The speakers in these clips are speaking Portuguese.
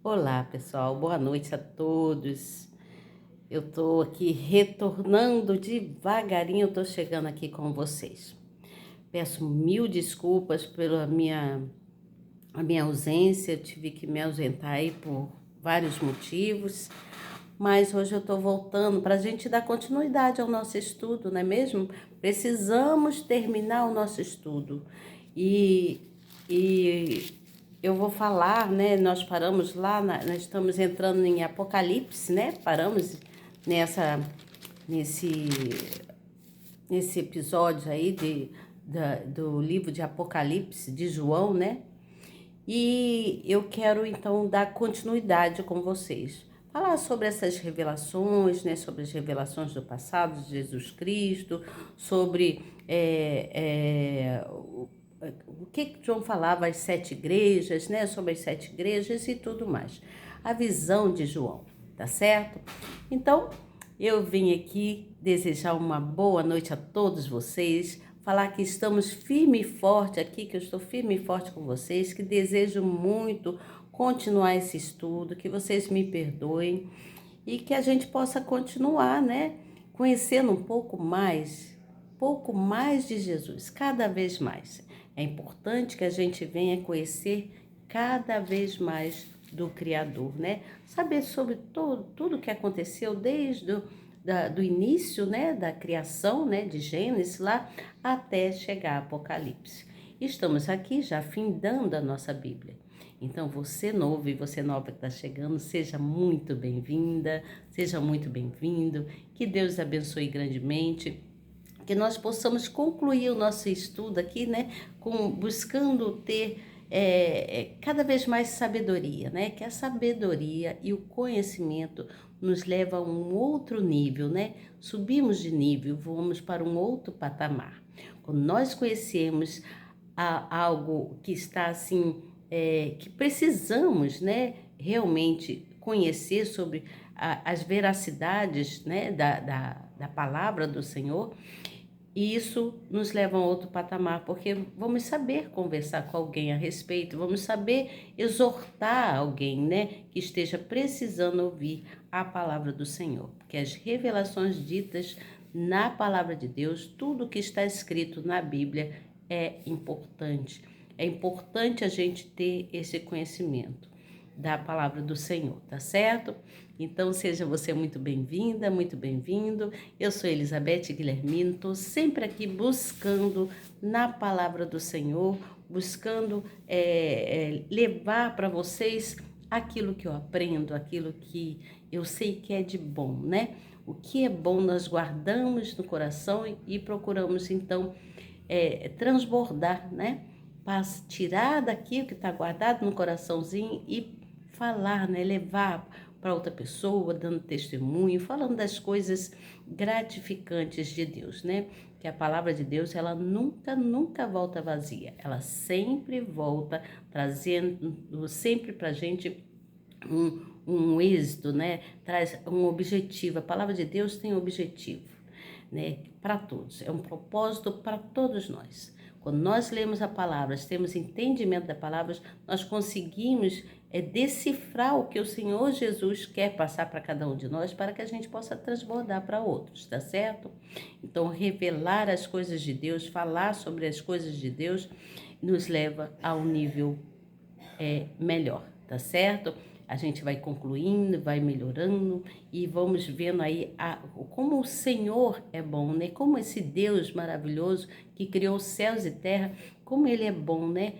Olá, pessoal. Boa noite a todos. Eu tô aqui retornando devagarinho, eu tô chegando aqui com vocês. Peço mil desculpas pela minha ausência, eu tive que me ausentar aí por vários motivos, mas hoje eu tô voltando para a gente dar continuidade ao nosso estudo, não é mesmo? Precisamos terminar o nosso estudo. E, e eu vou falar, né? Nós paramos lá, nós estamos entrando em Apocalipse, né? Paramos nessa, nesse, nesse episódio aí do livro de Apocalipse de João, né? E eu quero então dar continuidade com vocês. Falar sobre essas revelações, né? Sobre as revelações do passado de Jesus Cristo, sobre o que João falava, as sete igrejas, né? Sobre as sete igrejas e tudo mais. A visão de João, tá certo? Então, eu vim aqui desejar uma boa noite a todos vocês, falar que estamos firme e forte aqui, que eu estou firme e forte com vocês, que desejo muito continuar esse estudo, que vocês me perdoem e que a gente possa continuar, né, conhecendo pouco mais de Jesus, cada vez mais. É importante que a gente venha conhecer cada vez mais do Criador, né? Saber sobre tudo que aconteceu desde do início, né, da criação, né, de Gênesis lá até chegar a Apocalipse. Estamos aqui já findando a nossa Bíblia. Então, você novo e você nova que está chegando, seja muito bem-vinda, seja muito bem-vindo, que Deus abençoe grandemente, que nós possamos concluir o nosso estudo aqui, né, buscando ter cada vez mais sabedoria, né, que a sabedoria e o conhecimento nos leva a um outro nível, né, subimos de nível, vamos para um outro patamar. Quando nós conhecemos algo que está assim, que precisamos, né, realmente conhecer sobre as veracidades, né, da palavra do Senhor, e isso nos leva a outro patamar, porque vamos saber conversar com alguém a respeito, vamos saber exortar alguém, né, que esteja precisando ouvir a palavra do Senhor, porque as revelações ditas na palavra de Deus, tudo que está escrito na Bíblia é importante. É importante a gente ter esse conhecimento da palavra do Senhor, tá certo? Então, seja você muito bem-vinda, muito bem-vindo. Eu sou Elizabeth Guilhermino, estou sempre aqui buscando na palavra do Senhor, buscando levar para vocês aquilo que eu aprendo, aquilo que eu sei que é de bom, né? O que é bom nós guardamos no coração e procuramos, então, transbordar, né? Para tirar daqui o que está guardado no coraçãozinho e falar, né? Levar para outra pessoa, dando testemunho, falando das coisas gratificantes de Deus, né? Que a palavra de Deus, ela nunca volta vazia. Ela sempre volta trazendo sempre para a gente um êxito, né? Traz um objetivo. A palavra de Deus tem objetivo, né? Para todos. É um propósito para todos nós. Quando nós lemos a palavra, temos entendimento da palavra, nós conseguimos decifrar o que o Senhor Jesus quer passar para cada um de nós, para que a gente possa transbordar para outros, tá certo? Então, revelar as coisas de Deus, falar sobre as coisas de Deus, nos leva a um nível melhor, tá certo? A gente vai concluindo, vai melhorando e vamos vendo aí como o Senhor é bom, né? Como esse Deus maravilhoso que criou céus e terra, como Ele é bom, né?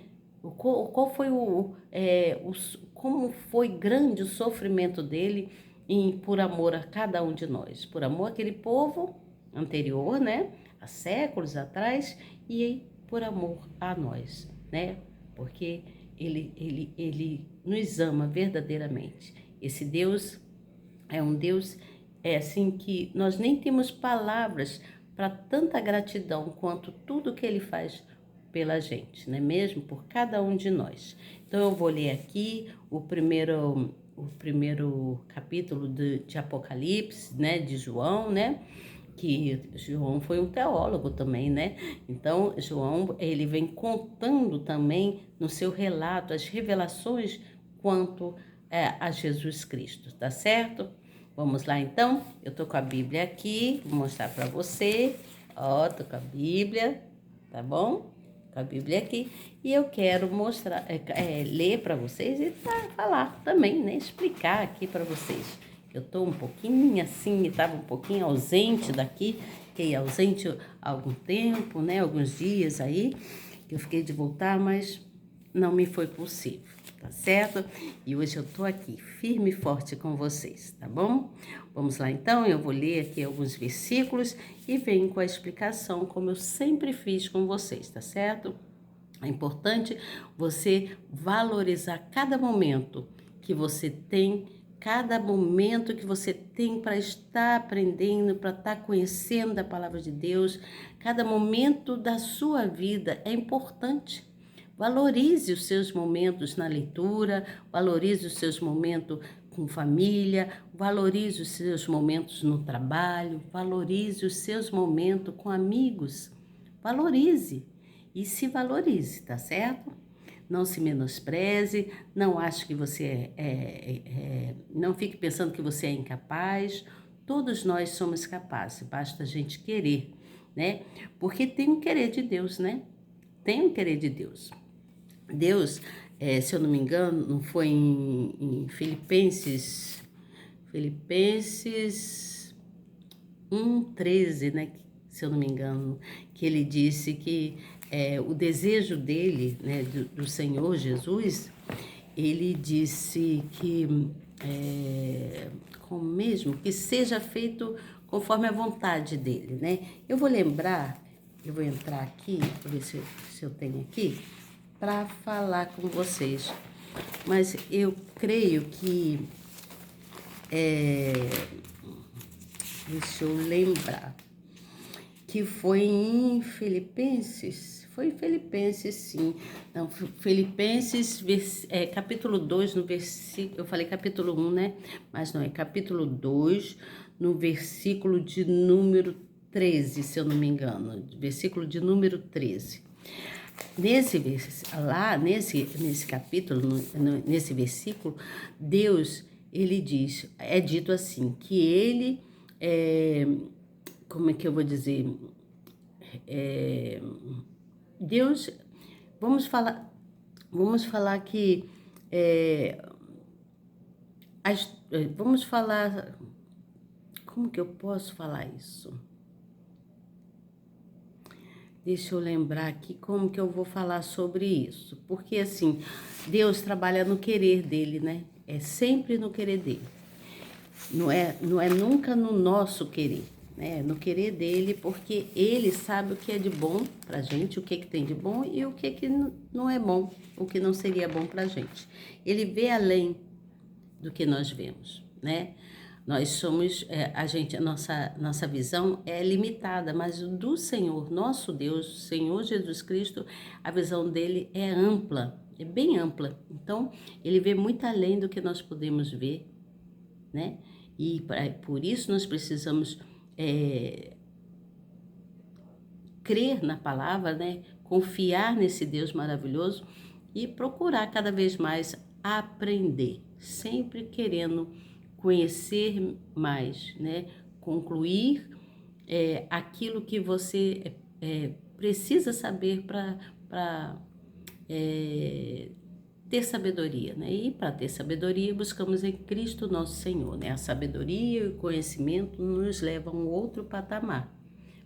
Qual foi como foi grande o sofrimento dele por amor a cada um de nós, por amor àquele povo anterior, né? Há séculos atrás e por amor a nós, né? Porque ele nos ama verdadeiramente. Esse Deus é um Deus assim que nós nem temos palavras para tanta gratidão quanto tudo que Ele faz pela gente, não é mesmo? Por cada um de nós. Então eu vou ler aqui o primeiro capítulo de Apocalipse, né, de João, né? Que João foi um teólogo também, né? Então, João, ele vem contando também no seu relato as revelações quanto a Jesus Cristo, tá certo? Vamos lá então? Eu tô com a Bíblia aqui, vou mostrar para você. Ó, tô com a Bíblia, tá bom? Com a Bíblia aqui. E eu quero mostrar, ler para vocês e falar também, né? Explicar aqui para vocês. Eu tô um pouquinho assim, estava um pouquinho ausente daqui, fiquei ausente há algum tempo, né? Alguns dias aí, que eu fiquei de voltar, mas não me foi possível, tá certo? E hoje eu tô aqui, firme e forte com vocês, tá bom? Vamos lá então, eu vou ler aqui alguns versículos e venho com a explicação, como eu sempre fiz com vocês, tá certo? É importante você valorizar cada momento que você tem, cada momento que você tem para estar aprendendo, para estar conhecendo a palavra de Deus, cada momento da sua vida é importante. Valorize os seus momentos na leitura, valorize os seus momentos com família, valorize os seus momentos no trabalho, valorize os seus momentos com amigos. Valorize e se valorize, tá certo? Não se menospreze, não ache que você não fique pensando que você é incapaz. Todos nós somos capazes, basta a gente querer, né? Porque tem um querer de Deus, né? Tem um querer de Deus. Deus, se eu não me engano, não foi em Filipenses 1:13, né? Se eu não me engano, que ele disse que o desejo dele, né, do Senhor Jesus, ele disse que, como mesmo, que seja feito conforme a vontade dele, né? Eu vou lembrar, eu vou entrar aqui, vou ver se eu tenho aqui, para falar com vocês. Mas eu creio que, deixa eu lembrar, que foi em Filipenses, sim. Não, Filipenses, capítulo 2, no versículo, eu falei capítulo 1, né? Mas não, é capítulo 2, no versículo de número 13, se eu não me engano, versículo de número 13. Nesse capítulo, nesse versículo, Deus, ele diz, é dito assim, que ele, como é que eu vou dizer, Deus, vamos falar que, vamos falar, como que eu posso falar isso? Deixa eu lembrar aqui como que eu vou falar sobre isso. Porque assim, Deus trabalha no querer dele, né? É sempre no querer dele. Não é nunca no nosso querer, né? No querer dele, porque ele sabe o que é de bom pra gente, o que tem de bom e o que não é bom, o que não seria bom pra gente. Ele vê além do que nós vemos, né? Nós somos, a nossa visão é limitada, mas o do Senhor, nosso Deus, Senhor Jesus Cristo, a visão dele é ampla, é bem ampla. Então, ele vê muito além do que nós podemos ver, né? E por isso nós precisamos crer na palavra, né? Confiar nesse Deus maravilhoso e procurar cada vez mais aprender, sempre querendo conhecer mais, né? Concluir aquilo que você precisa saber para ter sabedoria, né? E para ter sabedoria, buscamos em Cristo nosso Senhor, né? A sabedoria e o conhecimento nos levam a um outro patamar.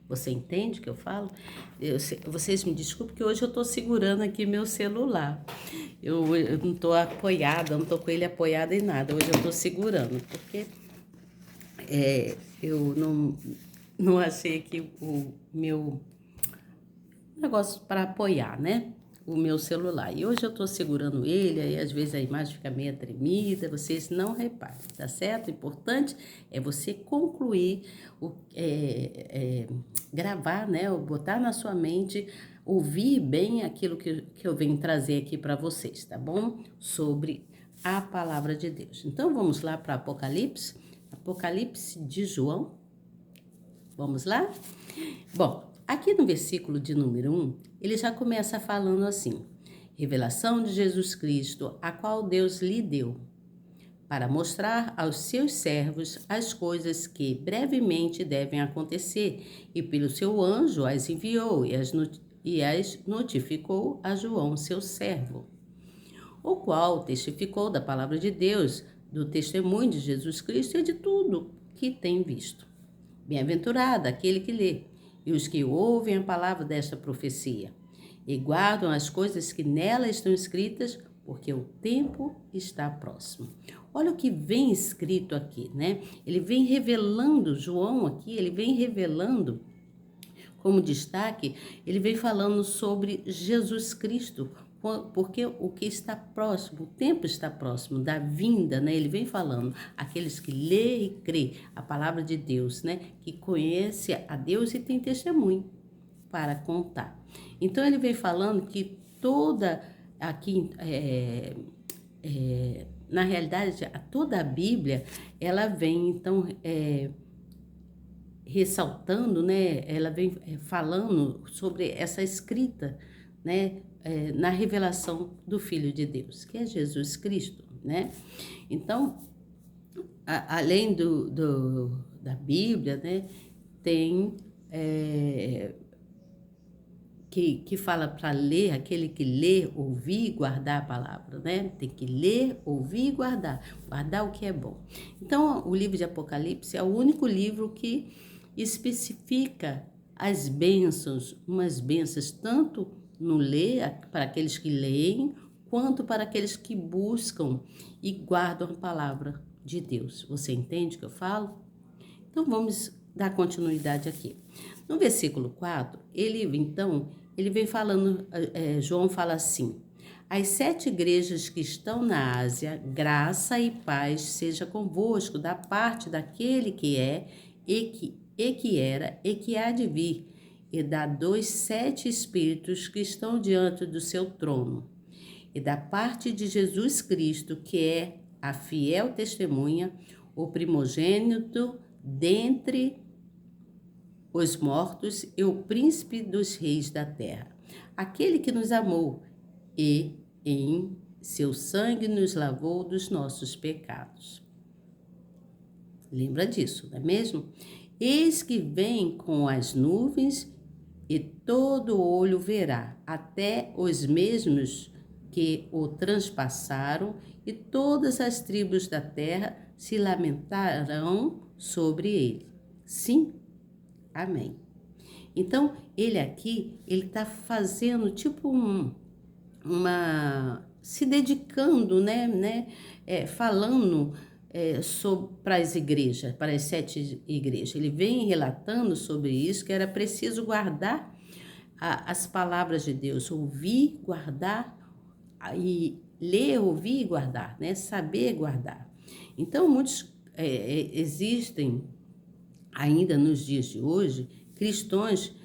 Você entende o que eu falo? Vocês me desculpem que hoje eu estou segurando aqui meu celular. Eu não estou apoiada, não estou com ele apoiado em nada. Hoje eu estou segurando, porque eu não achei aqui o meu negócio para apoiar, né? O meu celular. E hoje eu tô segurando ele, aí às vezes a imagem fica meio tremida, vocês não reparem, tá certo? O importante é você concluir, gravar, né? Ou botar na sua mente, ouvir bem aquilo que eu venho trazer aqui para vocês, tá bom? Sobre a palavra de Deus. Então vamos lá para Apocalipse de João. Vamos lá? Bom, aqui no versículo de número 1, ele já começa falando assim: revelação de Jesus Cristo, a qual Deus lhe deu. para mostrar aos seus servos as coisas que brevemente devem acontecer, e pelo seu anjo as enviou e as notificou a João, seu servo, o qual testificou da palavra de Deus, do testemunho de Jesus Cristo e de tudo que tem visto. Bem-aventurado aquele que lê, e os que ouvem a palavra desta profecia, e guardam as coisas que nela estão escritas, porque o tempo está próximo. Olha o que vem escrito aqui, né? Ele vem revelando, João aqui, ele vem revelando, como destaque, ele vem falando sobre Jesus Cristo, porque o que está próximo, o tempo está próximo da vinda, né? Ele vem falando, aqueles que lê e crê a palavra de Deus, né? Que conhece a Deus e tem testemunho para contar. Então ele vem falando que toda aqui na realidade toda a Bíblia ela vem então ressaltando, né? Ela vem falando sobre essa escrita, né? Na revelação do Filho de Deus, que é Jesus Cristo, né? Então, além da Bíblia, né? Tem que fala para ler, aquele que lê, ouvir e guardar a palavra, né? Tem que ler, ouvir e guardar o que é bom. Então, o livro de Apocalipse é o único livro que especifica as bênçãos, umas bênçãos tanto no ler, para aqueles que leem, quanto para aqueles que buscam e guardam a palavra de Deus. Você entende o que eu falo? Então, vamos dar continuidade aqui. No versículo 4, ele vem falando, João fala assim: as 7 igrejas que estão na Ásia, graça e paz seja convosco da parte daquele que é, e que era, e que há de vir, e dos 7 espíritos que estão diante do seu trono, e da parte de Jesus Cristo, que é a fiel testemunha, o primogênito dentre os mortos e o príncipe dos reis da terra, aquele que nos amou e em seu sangue nos lavou dos nossos pecados. Lembra disso, não é mesmo? Eis que vem com as nuvens e todo olho verá, até os mesmos que o transpassaram, e todas as tribos da terra se lamentarão sobre ele. Sim, amém. Então, ele aqui, ele está fazendo tipo se dedicando, né, falando para as igrejas, para as 7 igrejas. Ele vem relatando sobre isso, que era preciso guardar as palavras de Deus, ouvir, guardar, e ler, ouvir e guardar, né, saber guardar. Então, existem ainda nos dias de hoje cristãos,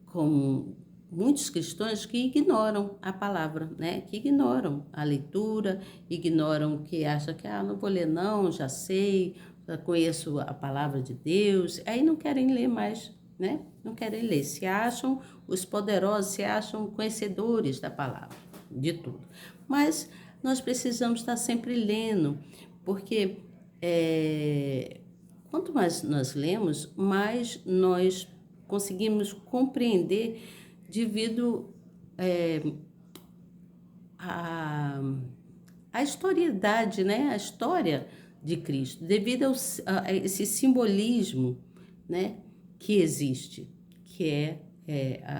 como muitos cristãos que ignoram a palavra, né? Que ignoram a leitura, ignoram, que acham que não vou ler não, já sei, já conheço a palavra de Deus, aí não querem ler mais, né? Não querem ler, se acham os poderosos, se acham conhecedores da palavra, de tudo. Mas nós precisamos estar sempre lendo, porque quanto mais nós lemos, mais nós conseguimos compreender devido a historicidade, né? A história de Cristo, devido a esse simbolismo, né? Que existe, que é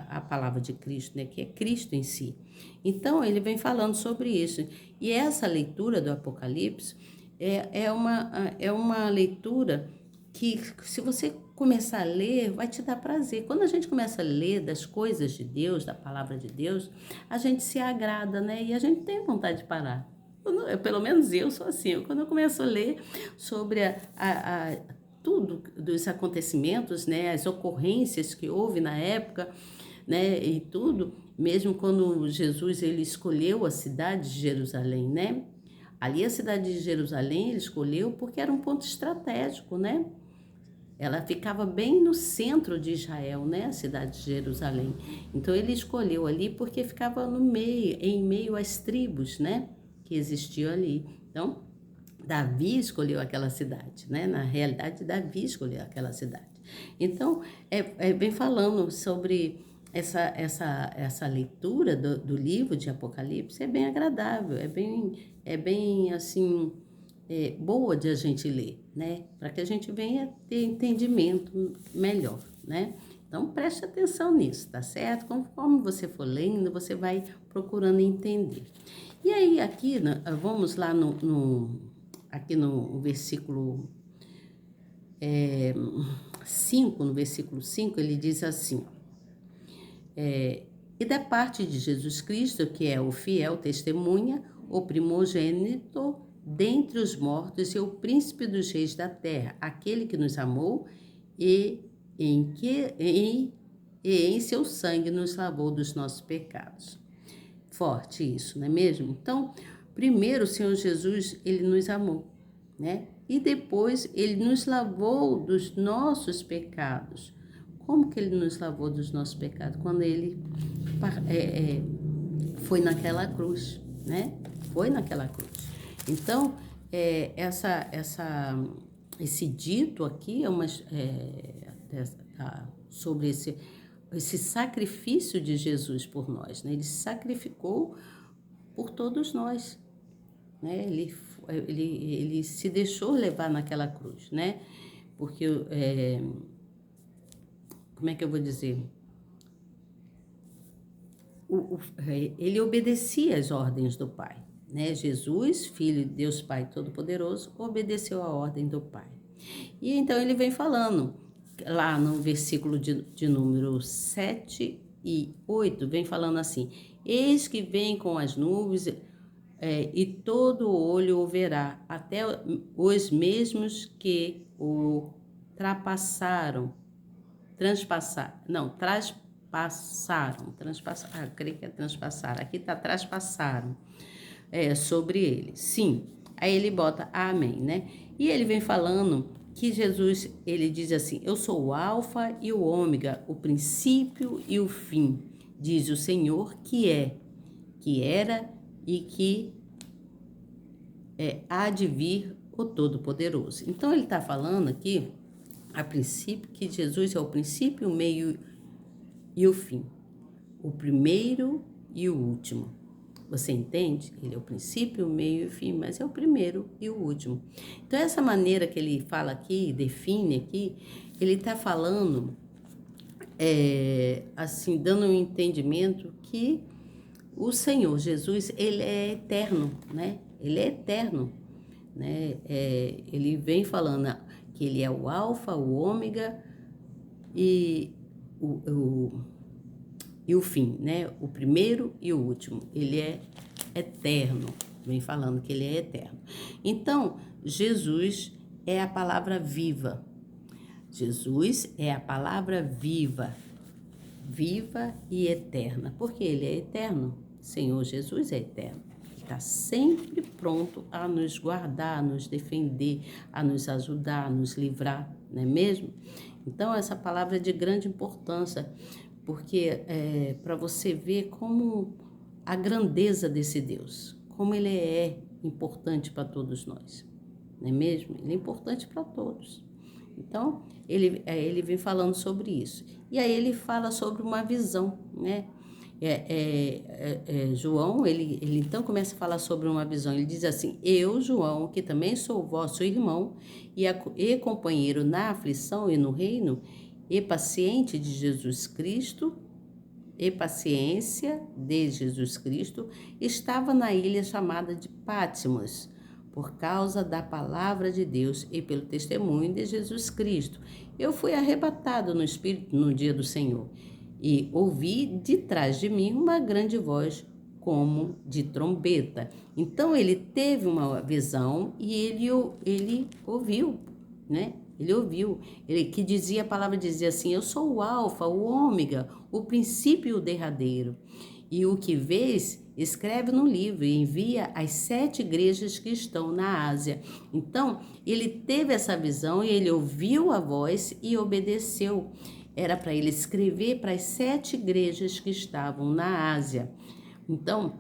a palavra de Cristo, né? Que é Cristo em si. Então, ele vem falando sobre isso. E essa leitura do Apocalipse é uma leitura que, se você começar a ler, vai te dar prazer. Quando a gente começa a ler das coisas de Deus, da palavra de Deus, a gente se agrada, né? E a gente tem vontade de parar. Pelo menos eu sou assim. Quando eu começo a ler sobre tudo dos acontecimentos, né? As ocorrências que houve na época, né? E tudo, mesmo quando Jesus ele escolheu a cidade de Jerusalém, né? Ali a cidade de Jerusalém ele escolheu porque era um ponto estratégico, né? Ela ficava bem no centro de Israel, né? A cidade de Jerusalém. Então ele escolheu ali porque ficava no meio, em meio às tribos, né? Que existiam ali. Então, Davi escolheu aquela cidade, né? Na realidade, Davi escolheu aquela cidade. Então, vem falando sobre essa leitura do livro de Apocalipse, é bem agradável, é bem assim, boa de a gente ler, né? Para que a gente venha ter entendimento melhor, né? Então, preste atenção nisso, tá certo? Conforme você for lendo, você vai procurando entender. E aí, aqui, vamos lá aqui no versículo 5, no versículo 5, ele diz assim, e da parte de Jesus Cristo, que é o fiel testemunha, o primogênito dentre os mortos e o príncipe dos reis da terra, aquele que nos amou e em seu sangue nos lavou dos nossos pecados. Forte isso, não é mesmo? Então, primeiro o Senhor Jesus, ele nos amou, né? E depois ele nos lavou dos nossos pecados. Como que ele nos lavou dos nossos pecados? Quando ele foi naquela cruz, né? Foi naquela cruz. Então, esse dito aqui sobre esse sacrifício de Jesus por nós, né? Ele sacrificou por todos nós, né? Ele se deixou levar naquela cruz, né? Porque, como é que eu vou dizer? Ele obedecia às ordens do Pai, né? Jesus, Filho de Deus Pai Todo-Poderoso, obedeceu à ordem do Pai. E então ele vem falando, lá no versículo de número 7 e 8, vem falando assim, eis que vem com as nuvens, e todo olho o verá, até os mesmos que o trapassaram, creio que é transpassaram, aqui está traspassaram, sobre ele, sim, aí ele bota amém, né? E ele vem falando que Jesus, ele diz assim, eu sou o alfa e o ômega, o princípio e o fim, diz o Senhor que era e que há de vir o Todo-Poderoso. Então ele está falando aqui, a princípio, que Jesus é o princípio, o meio e o fim, o primeiro e o último. Você entende? Ele é o princípio, o meio e o fim, mas é o primeiro e o último. Então essa maneira que ele fala aqui, define aqui, ele está falando, assim, dando um entendimento que o Senhor Jesus, ele é eterno, né? Ele é eterno, né? Ele vem falando que ele é o alfa, o ômega e o fim, né? O primeiro e o último. Ele é eterno, vem falando que ele é eterno. Então, Jesus é a palavra viva. Jesus é a palavra viva, viva e eterna, porque ele é eterno. Senhor Jesus é eterno. Está sempre pronto a nos guardar, a nos defender, a nos ajudar, a nos livrar, não é mesmo? Então, essa palavra é de grande importância, porque para você ver como a grandeza desse Deus, como ele é importante para todos nós, não é mesmo? Ele é importante para todos. Então, ele vem falando sobre isso. E aí ele fala sobre uma visão, né? João, ele então começa a falar sobre uma visão. Ele diz assim, eu, João, que também sou vosso irmão e companheiro na aflição e no reino, e paciente de Jesus Cristo, e paciência de Jesus Cristo, estava na ilha chamada de Patmos, por causa da palavra de Deus e pelo testemunho de Jesus Cristo. Eu fui arrebatado no Espírito no dia do Senhor, e ouvi de trás de mim uma grande voz como de trombeta. Então ele teve uma visão e ele ouviu, né? Ele ouviu, que dizia, a palavra dizia assim, eu sou o alfa, o ômega, o princípio e o derradeiro. E o que vês, escreve no livro e envia às 7 igrejas que estão na Ásia. Então, ele teve essa visão e ele ouviu a voz e obedeceu. Era para ele escrever para as 7 igrejas que estavam na Ásia. Então,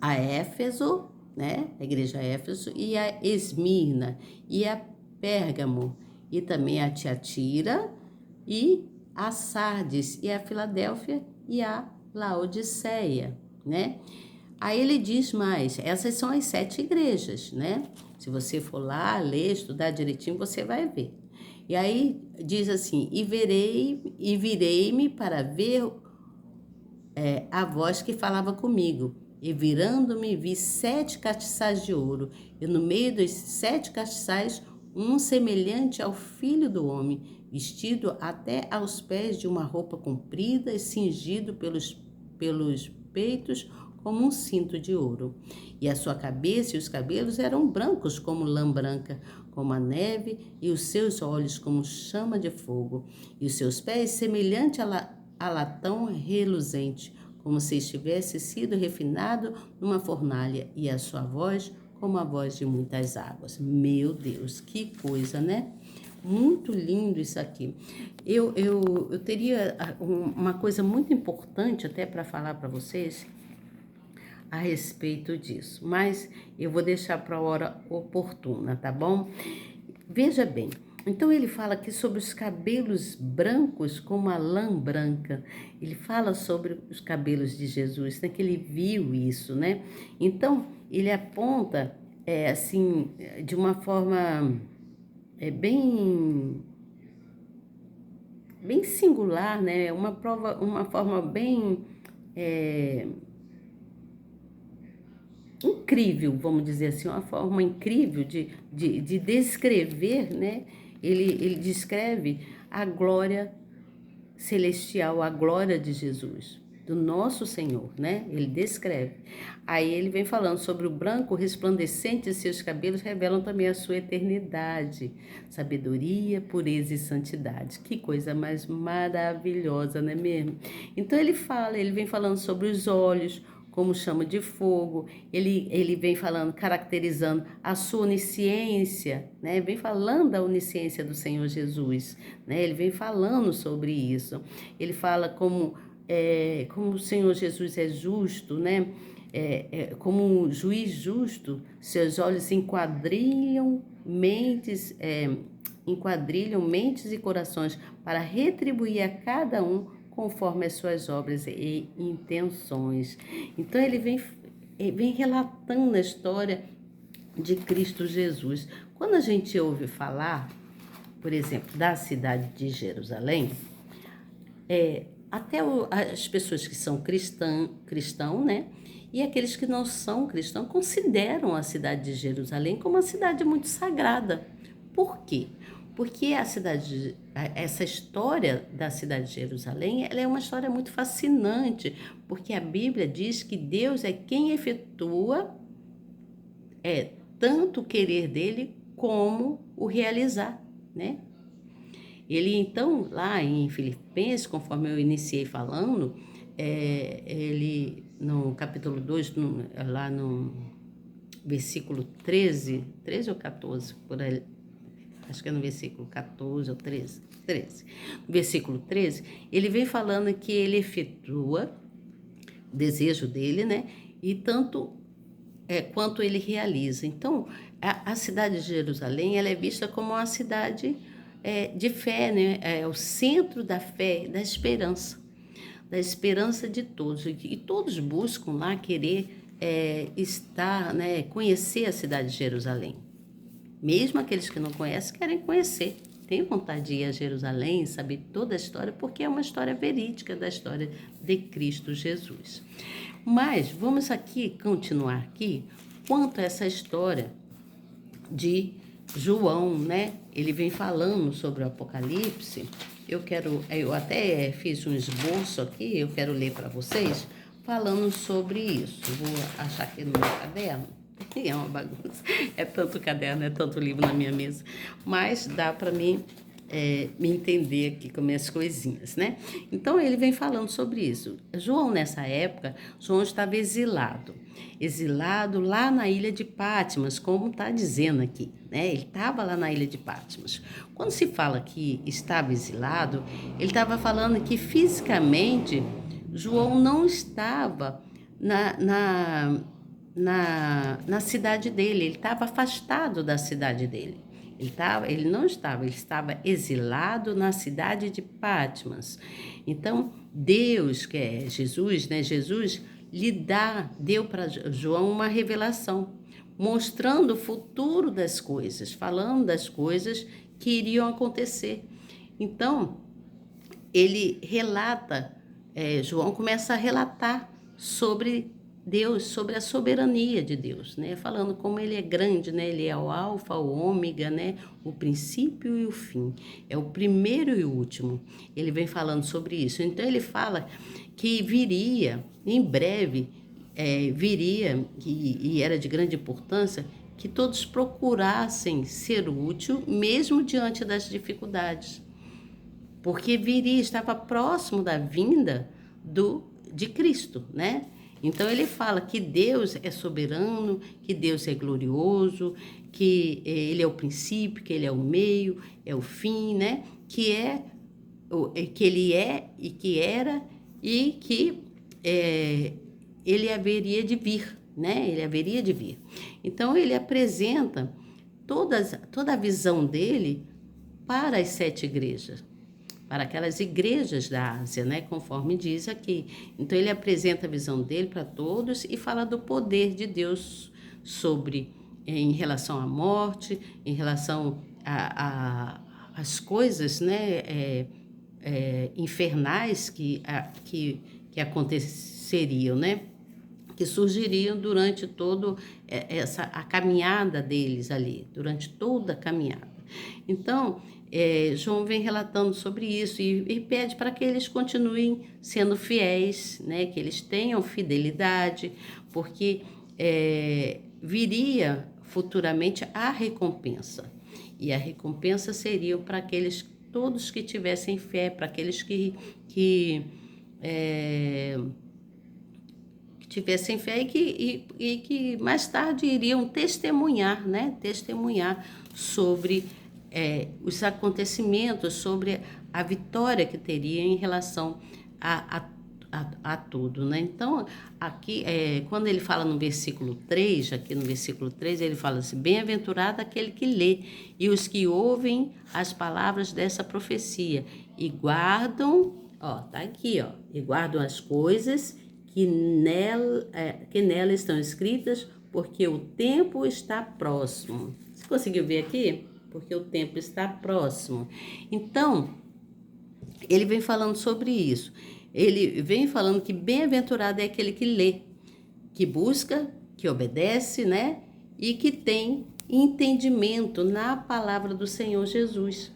a Éfeso, né? A igreja Éfeso, e a Esmirna, e a Pérgamo, e também a Tiatira, e a Sardes, e a Filadélfia, e a Laodiceia, né? Aí ele diz mais, essas são as 7 igrejas, né? Se você for lá, ler, estudar direitinho, você vai ver. E aí diz assim, e virei-me para ver a voz que falava comigo. E virando-me, vi 7 castiçais de ouro, e no meio dos 7 castiçais, um semelhante ao Filho do Homem, vestido até aos pés de uma roupa comprida e cingido pelos peitos como um cinto de ouro. E a sua cabeça e os cabelos eram brancos como lã branca, como a neve, e os seus olhos como chama de fogo, e os seus pés semelhante a latão reluzente, como se estivesse sido refinado numa fornalha, e a sua voz como a voz de muitas águas. Meu Deus, que coisa, né? Muito lindo isso aqui. Eu teria uma coisa muito importante até para falar para vocês a respeito disso, mas eu vou deixar para a hora oportuna, tá bom? Veja bem, então ele fala aqui sobre os cabelos brancos como a lã branca. Ele fala sobre os cabelos de Jesus, né? Que ele viu isso, né? Então ele aponta assim de uma forma bem singular, né? Uma forma bem incrível, vamos dizer assim, uma forma incrível de descrever, né? Ele descreve a glória celestial, a glória de Jesus, do nosso Senhor, né? Ele descreve. Aí ele vem falando sobre o branco resplandecente de seus cabelos, revelam também a sua eternidade, sabedoria, pureza e santidade. Que coisa mais maravilhosa, não é mesmo? Então ele vem falando sobre os olhos, como chama de fogo, ele vem falando, caracterizando a sua onisciência, né? Vem falando da onisciência do Senhor Jesus, né? Ele vem falando sobre isso. Ele fala como o Senhor Jesus é justo, né? Como um juiz justo, seus olhos enquadrilham mentes e corações para retribuir a cada um conforme as suas obras e intenções. Então ele vem relatando a história de Cristo Jesus. Quando a gente ouve falar, por exemplo, da cidade de Jerusalém, até as pessoas que são cristão, né? E aqueles que não são cristãos consideram a cidade de Jerusalém como uma cidade muito sagrada. Por quê? Porque essa história da cidade de Jerusalém, ela é uma história muito fascinante, porque a Bíblia diz que Deus é quem efetua tanto o querer dele como o realizar, né? Ele, então, lá em Filipenses, conforme eu iniciei falando, ele, no capítulo 2, lá no versículo 13 ou 14, por aí, acho que é no versículo 14 ou 13. No versículo 13, ele vem falando que ele efetua o desejo dele, né? E tanto quanto ele realiza. Então, a cidade de Jerusalém, ela é vista como uma cidade de fé, né? É o centro da fé, da esperança de todos. E todos buscam lá querer estar, né? Conhecer a cidade de Jerusalém. Mesmo aqueles que não conhecem querem conhecer, têm vontade de ir a Jerusalém, saber toda a história, porque é uma história verídica da história de Cristo Jesus. Mas vamos continuar aqui quanto a essa história de João, né? Ele vem falando sobre o Apocalipse. Eu até fiz um esboço aqui, eu quero ler para vocês, falando sobre isso. Vou achar aqui no meu caderno. É uma bagunça, é tanto caderno, é tanto livro na minha mesa, mas dá para mim me entender aqui com minhas coisinhas, né? Então ele vem falando sobre isso. João, nessa época, João estava exilado lá na ilha de Patmos, como está dizendo aqui, né? Ele estava lá na ilha de Patmos. Quando se fala que estava exilado, ele estava falando que fisicamente João não estava na cidade dele, ele estava afastado da cidade dele. Ele estava exilado na cidade de Patmos. Então, Deus, que é Jesus, né? Jesus deu para João uma revelação, mostrando o futuro das coisas, falando das coisas que iriam acontecer. Então, ele relata, João começa a relatar sobre Deus, sobre a soberania de Deus, né? Falando como ele é grande, né? Ele é o alfa, o ômega, né? O princípio e o fim. É o primeiro e o último. Ele vem falando sobre isso. Então ele fala que viria, em breve, e era de grande importância, que todos procurassem ser útil, mesmo diante das dificuldades. Porque estava próximo da vinda de Cristo, né? Então ele fala que Deus é soberano, que Deus é glorioso, que ele é o princípio, que ele é o meio, é o fim, né? Que ele é e que era e que ele haveria de vir, né? Ele haveria de vir. Então ele apresenta toda a visão dele para as 7 igrejas, para aquelas igrejas da Ásia, né? Conforme diz aqui. Então ele apresenta a visão dele para todos e fala do poder de Deus em relação à morte, em relação às coisas, né? Infernais que aconteceriam, né? Que surgiriam durante toda a caminhada deles ali, durante toda a caminhada. Então, João vem relatando sobre isso e pede para que eles continuem sendo fiéis, né? Que eles tenham fidelidade, porque viria futuramente a recompensa. E a recompensa seria para todos que tivessem fé, para aqueles que tivessem fé e que mais tarde iriam testemunhar, né? Testemunhar sobre os acontecimentos, sobre a vitória que teria em relação a tudo, né? Então, aqui, quando ele fala no versículo 3, aqui no versículo 3, ele fala assim: bem-aventurado aquele que lê e os que ouvem as palavras dessa profecia e guardam, tá aqui, e guardam as coisas que nela estão escritas, porque o tempo está próximo. Você conseguiu ver aqui? Porque o tempo está próximo. Então, ele vem falando sobre isso. Ele vem falando que bem-aventurado é aquele que lê, que busca, que obedece, né? E que tem entendimento na palavra do Senhor Jesus.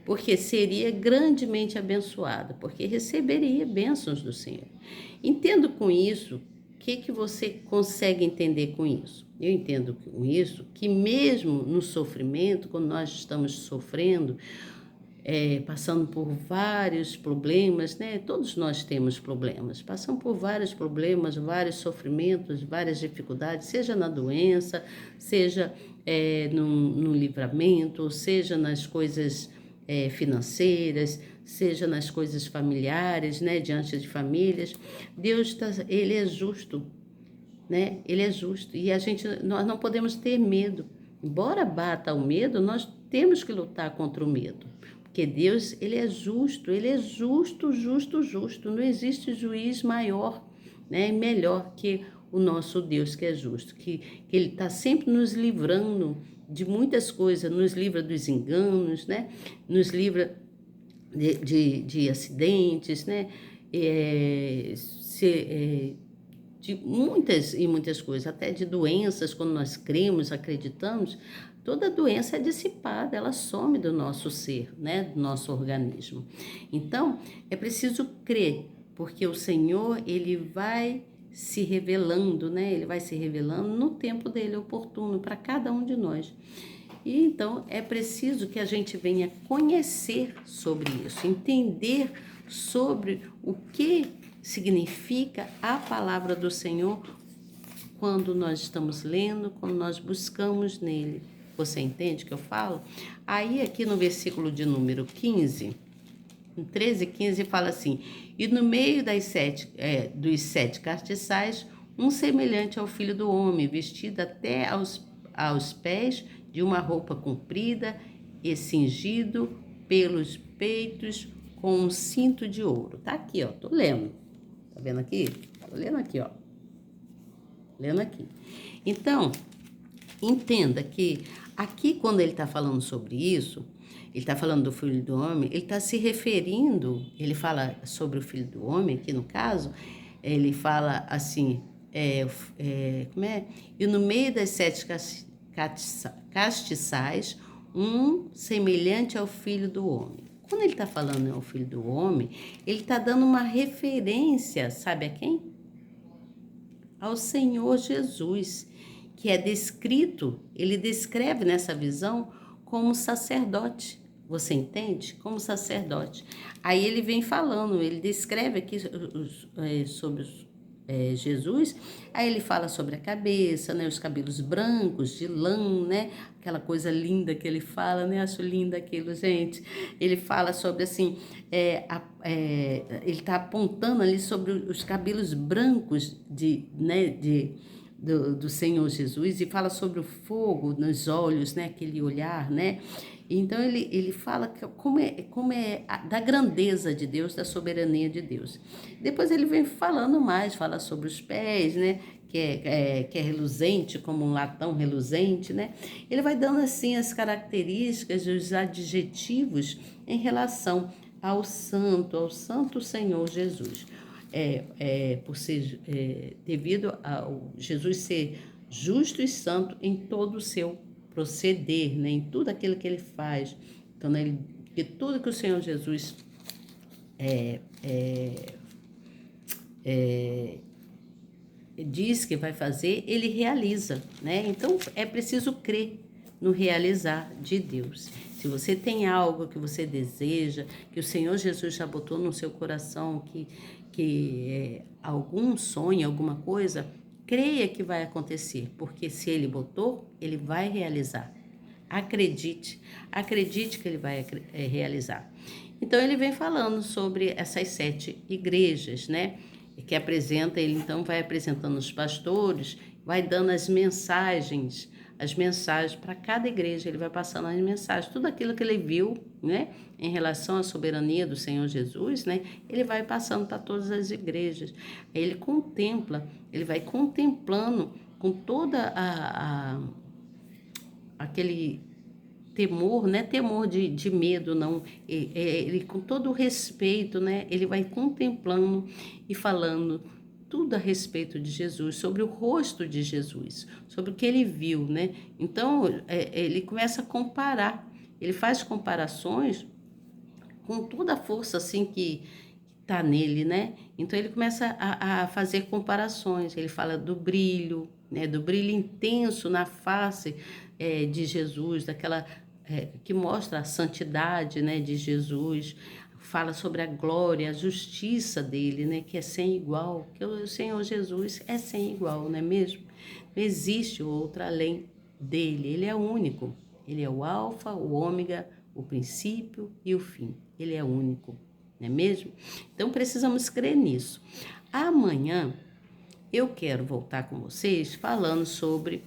Porque seria grandemente abençoado, porque receberia bênçãos do Senhor. Entendo com isso, o que você consegue entender com isso? Eu entendo com isso que mesmo no sofrimento, quando nós estamos sofrendo, passando por vários problemas, né? Todos nós temos problemas, passamos por vários problemas, vários sofrimentos, várias dificuldades, seja na doença, seja no livramento, seja nas coisas financeiras, seja nas coisas familiares, né? Diante de famílias. Deus, ele é justo, né? Ele é justo e nós não podemos ter medo. Embora bata o medo, nós temos que lutar contra o medo. Porque Deus, ele é justo, justo. Não existe juiz maior, né, e melhor que o nosso Deus que é justo, que ele está sempre nos livrando de muitas coisas, nos livra dos enganos, né, nos livra de acidentes, né, de muitas coisas, até de doenças, quando nós cremos, acreditamos. Toda doença é dissipada, ela some do nosso ser, né? Do nosso organismo. Então, é preciso crer, porque o Senhor, ele vai se revelando, né? Ele vai se revelando no tempo dele oportuno para cada um de nós. E então, é preciso que a gente venha conhecer sobre isso, entender sobre o que significa a palavra do Senhor quando nós estamos lendo, quando nós buscamos nele. Você entende o que eu falo? Aí aqui no versículo de número 15, 13 e 15, fala assim: e no meio dos 7 castiçais, um semelhante ao Filho do Homem, vestido até aos pés de uma roupa comprida e cingido pelos peitos com um cinto de ouro. Tá aqui, ó, tô lendo. Tá vendo aqui? Tô lendo aqui, ó. Lendo aqui. Então, entenda que aqui, quando ele está falando sobre isso, ele está falando do Filho do Homem, ele está se referindo, ele fala sobre o Filho do Homem, aqui no caso, ele fala assim, como é? E no meio das 7 castiçais, um semelhante ao Filho do Homem. Quando ele está falando ao Filho do Homem, ele está dando uma referência, sabe a quem? Ao Senhor Jesus, que é descrito, ele descreve nessa visão como sacerdote. Você entende? Como sacerdote. Aí ele vem falando, ele descreve aqui sobre Jesus, aí ele fala sobre a cabeça, né, os cabelos brancos de lã, né, aquela coisa linda que ele fala, né, acho linda aquilo, gente. Ele fala sobre assim, ele está apontando ali sobre os cabelos brancos do Senhor Jesus, e fala sobre o fogo nos olhos, né, aquele olhar, né. Então ele fala como é da grandeza de Deus, da soberania de Deus. Depois ele vem falando mais, fala sobre os pés, né, que é reluzente, como um latão reluzente, né. Ele vai dando assim as características, os adjetivos em relação ao santo Senhor Jesus. Por ser devido ao Jesus ser justo e santo em todo o seu proceder, né, em tudo aquilo que ele faz. Então, né, que tudo que o Senhor Jesus diz que vai fazer, ele realiza, né? Então, é preciso crer no realizar de Deus. Se você tem algo que você deseja, que o Senhor Jesus já botou no seu coração, que algum sonho, alguma coisa, creia que vai acontecer, porque se ele botou, ele vai realizar. Acredite que ele vai realizar. Então ele vem falando sobre essas 7 igrejas, né? Que apresenta, ele então vai apresentando os pastores, vai dando as mensagens para cada igreja, ele vai passando as mensagens, tudo aquilo que ele viu, né, em relação à soberania do Senhor Jesus, né, ele vai passando para todas as igrejas. Ele vai contemplando com toda aquele temor, não é temor de medo, não, ele com todo o respeito, né, ele vai contemplando e falando tudo a respeito de Jesus, sobre o rosto de Jesus, sobre o que ele viu, né? Então, ele começa a comparar, ele faz comparações com toda a força, assim, que está nele, né? Então, ele começa a fazer comparações, ele fala do brilho, né? Do brilho intenso na face de Jesus, daquela que mostra a santidade, né, de Jesus, fala sobre a glória, a justiça dele, né, que é sem igual, que o Senhor Jesus é sem igual, não é mesmo? Não existe outro além dele, ele é único, ele é o alfa, o ômega, o princípio e o fim, ele é único, não é mesmo? Então precisamos crer nisso. Amanhã eu quero voltar com vocês falando sobre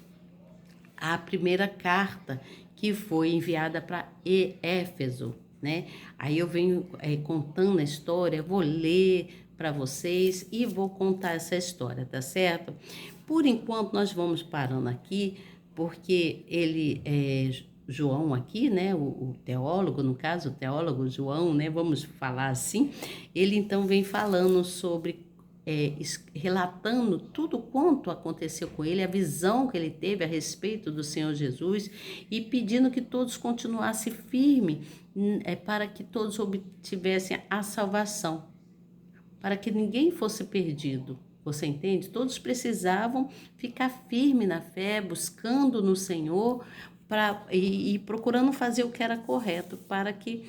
a primeira carta que foi enviada para Éfeso, né? Aí eu venho contando a história, vou ler para vocês e vou contar essa história, tá certo? Por enquanto nós vamos parando aqui, porque João aqui, né, o teólogo, no caso, o teólogo João, né, vamos falar assim, ele então vem falando sobre relatando tudo quanto aconteceu com ele, a visão que ele teve a respeito do Senhor Jesus e pedindo que todos continuassem firmes para que todos obtivessem a salvação, para que ninguém fosse perdido. Você entende? Todos precisavam ficar firmes na fé, buscando no Senhor e procurando fazer o que era correto, para que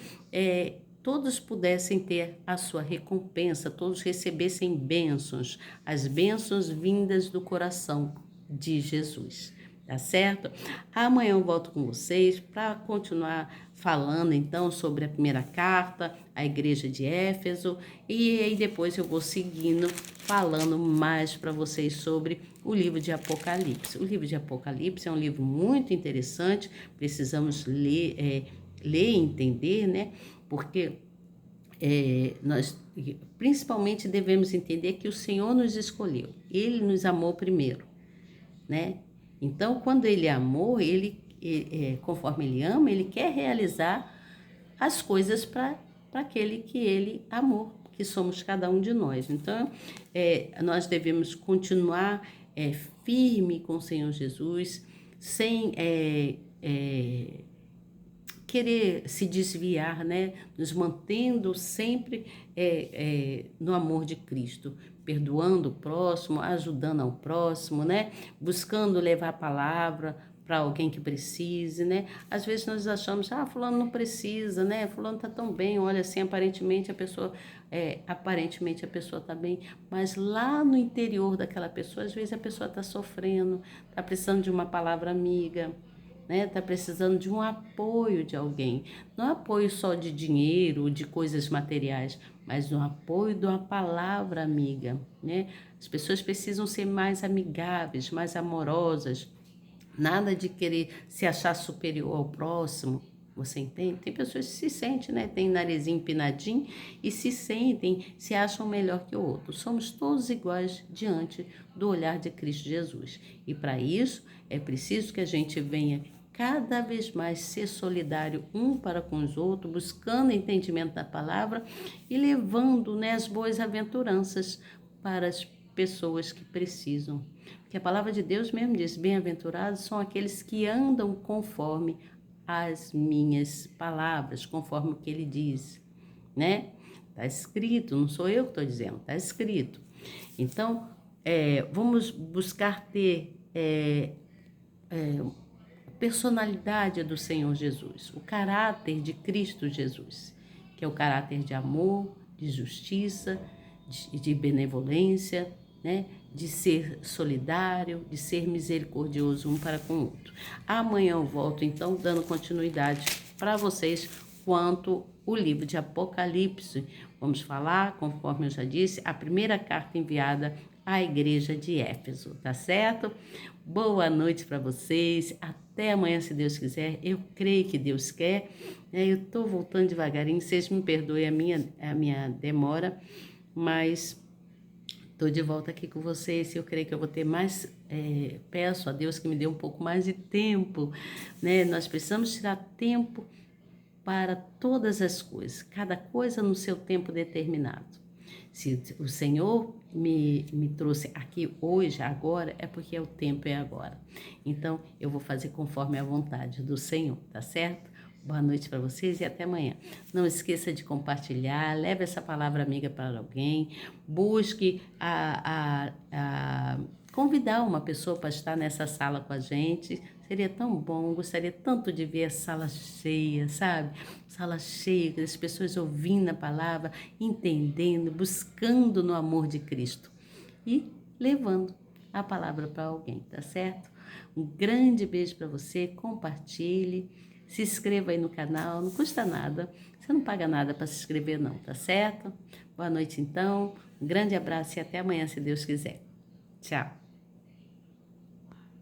todos pudessem ter a sua recompensa, todos recebessem bênçãos, as bênçãos vindas do coração de Jesus. tá certo? Amanhã eu volto com vocês para continuar falando então sobre a primeira carta, a igreja de Éfeso, e aí depois eu vou seguindo falando mais para vocês sobre o livro de Apocalipse. O livro de Apocalipse é um livro muito interessante, precisamos ler e entender, né? Porque nós principalmente devemos entender que o Senhor nos escolheu, Ele nos amou primeiro, né? Então, quando Ele amou, conforme Ele ama, Ele quer realizar as coisas para aquele que Ele amou, que somos cada um de nós. Então, nós devemos continuar firme com o Senhor Jesus, sem querer se desviar, né? Nos mantendo sempre no amor de Cristo, perdoando o próximo, ajudando ao próximo, né? Buscando levar a palavra para alguém que precise, né? Às vezes nós achamos, fulano não precisa, né? Fulano tá tão bem, olha assim, aparentemente a pessoa tá bem, mas lá no interior daquela pessoa, às vezes a pessoa tá sofrendo, tá precisando de uma palavra amiga, né? Tá precisando de um apoio de alguém, não apoio só de dinheiro, de coisas materiais, mas um apoio de uma palavra amiga, né? As pessoas precisam ser mais amigáveis, mais amorosas, nada de querer se achar superior ao próximo. Você entende? Tem pessoas que se sentem, né? Tem narizinho empinadinho e se sentem, se acham melhor que o outro. Somos todos iguais diante do olhar de Cristo Jesus. E para isso é preciso que a gente venha cada vez mais ser solidário um para com os outros, buscando entendimento da palavra e levando, né, as boas aventuranças para as pessoas que precisam. Porque a palavra de Deus mesmo diz: bem-aventurados são aqueles que andam conforme as minhas palavras, conforme o que ele diz, né? Está escrito, não sou eu que estou dizendo, está escrito. Então, vamos buscar ter personalidade do Senhor Jesus, o caráter de Cristo Jesus, que é o caráter de amor, de justiça, de benevolência, né? De ser solidário, de ser misericordioso um para com o outro. Amanhã eu volto então dando continuidade para vocês quanto o livro de Apocalipse. Vamos falar, conforme eu já disse, a primeira carta enviada à igreja de Éfeso, tá certo? Boa noite para vocês, até amanhã se Deus quiser, eu creio que Deus quer, eu estou voltando devagarinho, vocês me perdoem a minha demora, mas estou de volta aqui com vocês, eu creio que eu vou ter mais, peço a Deus que me dê um pouco mais de tempo, né? Nós precisamos tirar tempo para todas as coisas, cada coisa no seu tempo determinado. Se o Senhor me trouxe aqui hoje, agora, é porque o tempo é agora. Então, eu vou fazer conforme a vontade do Senhor, tá certo? Boa noite para vocês e até amanhã. Não esqueça de compartilhar, leve essa palavra amiga para alguém, busque convidar uma pessoa para estar nessa sala com a gente. Seria tão bom, gostaria tanto de ver a sala cheia, sabe? Sala cheia, as pessoas ouvindo a palavra, entendendo, buscando no amor de Cristo e levando a palavra para alguém, tá certo? Um grande beijo para você, compartilhe, se inscreva aí no canal, não custa nada, você não paga nada para se inscrever não, tá certo? Boa noite então, um grande abraço e até amanhã se Deus quiser. Tchau!